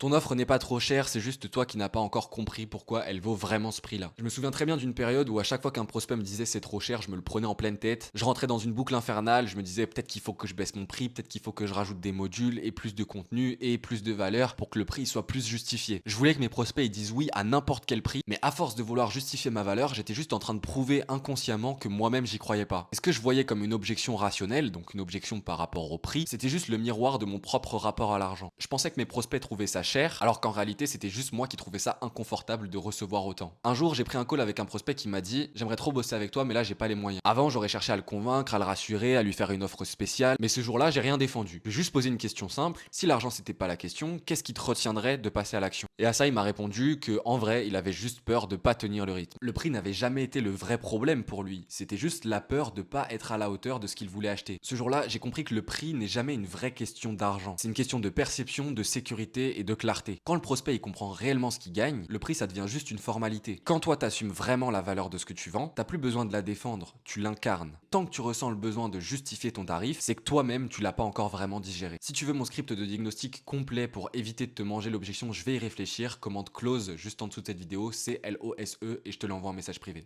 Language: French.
Ton offre n'est pas trop chère, c'est juste toi qui n'as pas encore compris pourquoi elle vaut vraiment ce prix-là. Je me souviens très bien d'une période où à chaque fois qu'un prospect me disait c'est trop cher, je me le prenais en pleine tête. Je rentrais dans une boucle infernale, je me disais peut-être qu'il faut que je baisse mon prix, peut-être qu'il faut que je rajoute des modules et plus de contenu et plus de valeur pour que le prix soit plus justifié. Je voulais que mes prospects ils disent oui à n'importe quel prix, mais à force de vouloir justifier ma valeur, j'étais juste en train de prouver inconsciemment que moi-même j'y croyais pas. Et ce que je voyais comme une objection rationnelle, donc une objection par rapport au prix, c'était juste le miroir de mon propre rapport à l'argent. Je pensais que mes prospects trouvaient ça cher, alors qu'en réalité c'était juste moi qui trouvais ça inconfortable de recevoir autant. Un jour j'ai pris un call avec un prospect qui m'a dit j'aimerais trop bosser avec toi mais là j'ai pas les moyens. Avant j'aurais cherché à le convaincre, à le rassurer, à lui faire une offre spéciale, mais ce jour-là j'ai rien défendu. J'ai juste posé une question simple, si l'argent c'était pas la question, qu'est-ce qui te retiendrait de passer à l'action? Et à ça il m'a répondu que en vrai il avait juste peur de pas tenir le rythme. Le prix n'avait jamais été le vrai problème pour lui, c'était juste la peur de pas être à la hauteur de ce qu'il voulait acheter. Ce jour-là j'ai compris que le prix n'est jamais une vraie question d'argent, c'est une question de perception, de sécurité et de clarté. Quand le prospect il comprend réellement ce qu'il gagne, le prix ça devient juste une formalité. Quand toi t'assumes vraiment la valeur de ce que tu vends, t'as plus besoin de la défendre, tu l'incarnes. Tant que tu ressens le besoin de justifier ton tarif, c'est que toi-même tu l'as pas encore vraiment digéré. Si tu veux mon script de diagnostic complet pour éviter de te manger l'objection, je vais y réfléchir, commande close juste en dessous de cette vidéo, CLOSE et je te l'envoie en message privé.